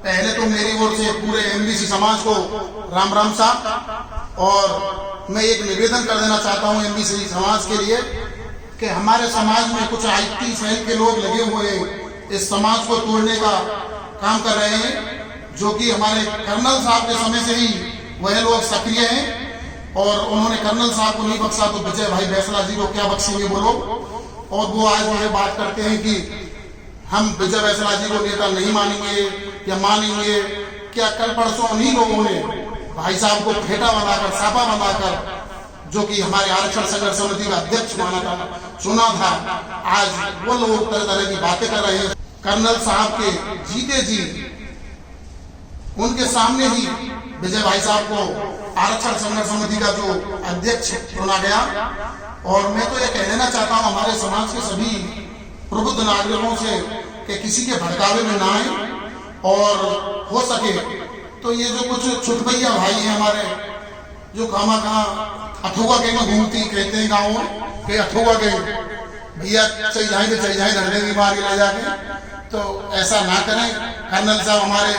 पहले तो मेरी ओर से पूरे एमबीसी समाज को राम राम साहब। और मैं एक निवेदन कर देना चाहता हूं एमबीसी समाज के लिए कि हमारे समाज में कुछ आईटी सेल के लोग लगे हुए इस समाज को तोड़ने का काम कर रहे हैं, जो कि हमारे कर्नल साहब के समय से ही वह लोग सक्रिय हैं। और उन्होंने कर्नल साहब को नहीं बख्शा तो विजय भाई बैसला जी को क्या बख्शेंगे वो लोग। और वो आज ये बात करते हैं कि हम विजय बैसला जी को नेता नहीं मानेंगे या मानेंगे। क्या कल परसों उन्हीं लोगों ने भाई साहब को फेटा बनाकर सापा बनाकर, जो कि हमारे आरक्षण संघर्ष समिति का अध्यक्ष चुना था, आज वो लोग तरह तरह की बातें कर रहे हैं। कर्नल साहब के जीते जी उनके सामने ही विजय भाई साहब को आरक्षण संघर्ष समिति का जो अध्यक्ष चुना गया। और मैं तो ये कह देना चाहता हूँ हमारे समाज के सभी प्रबुद्ध नागरिकों से कि किसी के भड़कावे में ना आए, और हो सके तो ये जो कुछ छुटभैया भाई हैं हमारे, जो खामा कहाँ अठोगा गैंग में घूमती कहते हैं गाँव में कि अठोगा गैंग, भैया चल जाए धरने की मार ले जाके, तो ऐसा ना करें। कर्नल साहब हमारे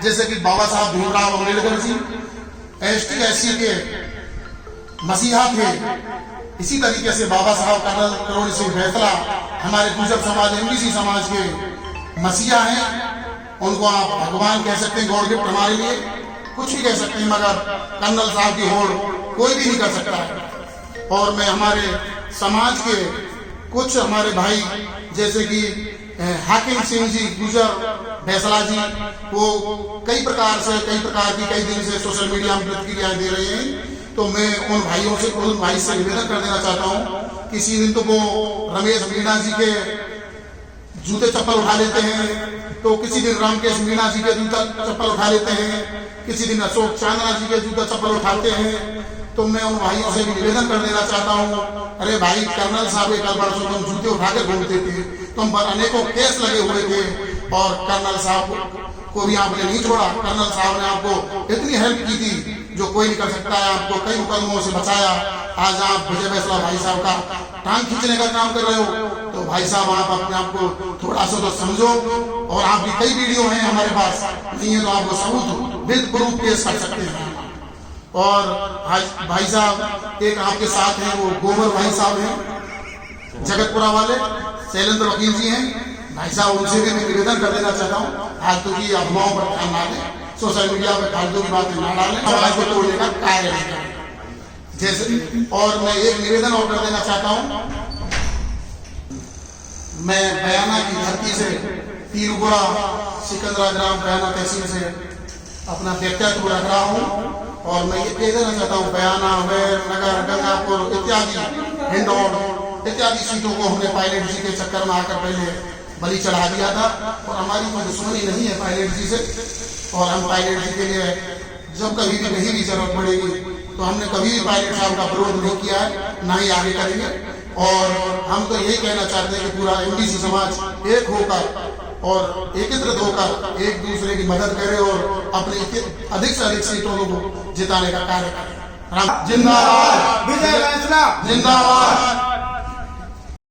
जैसे कि बाबा Saheb Bhimrao Ambedkar G ST SC के मसीहा थे, इसी तरीके से बाबा साहब कर्नल करोड़ी सिंह बैसला हमारे गुर्जर समाज एमबीसी समाज के मसीहा हैं। उनको आप भगवान कह सकते हैं, गॉड गिफ्ट हमारे लिए कुछ भी कह सकते हैं, मगर कर्नल साहब की होड़ कोई भी नहीं कर सकता है। और मैं हमारे समाज के कुछ हमारे भाई जैसे कि हाकिम सिंह जी गुर्जर बैसला जी, वो कई प्रकार की कई दिन से सोशल मीडिया में प्रतिक्रियाएं दे रहे हैं। तो मैं उन भाई से निवेदन कर देना चाहता हूँ, किसी दिन तो वो रमेश मीणा जी के जूते चप्पल उठा लेते हैं, तो किसी दिन रामकेश मीणा जी के जूता चप्पल उठा लेते हैं, किसी दिन अशोक चांदना जी के जूता चप्पल उठाते हैं। तो मैं उन भाइयों से भी निवेदन कर देना चाहता हूँ, अरे भाई कर्नल साहब एक परसों तुम जूते उठाकर घूमते थे, तुम पर अनेकों केस लगे हुए थे, और कर्नल साहब को भी आपने नहीं छोड़ा। कर्नल साहब ने आपको इतनी हेल्प की थी जो कोई नहीं कर सकता है, आपको कई मुकदमों से बचाया। आज आप विजय बैसला भाई साहब का टांग खींचने का काम कर रहे हो, तो भाई साहब आप अपने आप को थोड़ा सा तो समझो। और आपकी कई वीडियो हैं हमारे पास, नहीं है तो आपको सबूत विद प्रूफ पेश कर सकते हैं। और भाई साहब एक आपके साथ हैं, वो गोबर भाई साहब हैं जगतपुरा वाले, शैलेंद्र वकील जी हैं भाई साहब, उनसे भी मैं निवेदन कर देना चाहता हूँ फालतू की अफवाहों पर ध्यान ना दें, सोशल मीडिया पर फालतू की बातें ना डालें, समाज को तोड़ने का कार्य नहीं करें जैसे। और मैं एक निवेदन और कर देना चाहता हूँ, मैं बयाना की धरती से पीरुगुड़ा सिकंदरा ग्राम बयाना तहसील से अपना व्यक्तित्व रख रहा हूँ। और मैं ये कह देना चाहता हूँ, बयाना वैर नगर गंगापुर इत्यादि हिंडौर इत्यादि सीटों को हमने पायलट जी के चक्कर में आकर पहले बलि चढ़ा दिया था, और हमारी कोई दुश्मनी नहीं है पायलट जी से। और हम पायलट जी के लिए जब कभी भी कहीं भी जरूरत पड़ेगी तो हमने कभी भी पायलट साहब का विरोध नहीं किया है, ना ही आगे करेंगे। और हम तो यही कहना चाहते हैं कि पूरा एमबीसी समाज एक होकर और एकत्रित होकर एक दूसरे की मदद करे और अपने अधिक से अधिक सीटों को जिताने का कार्य करें। जिंदाबाद विजय बैसला, जिंदाबाद।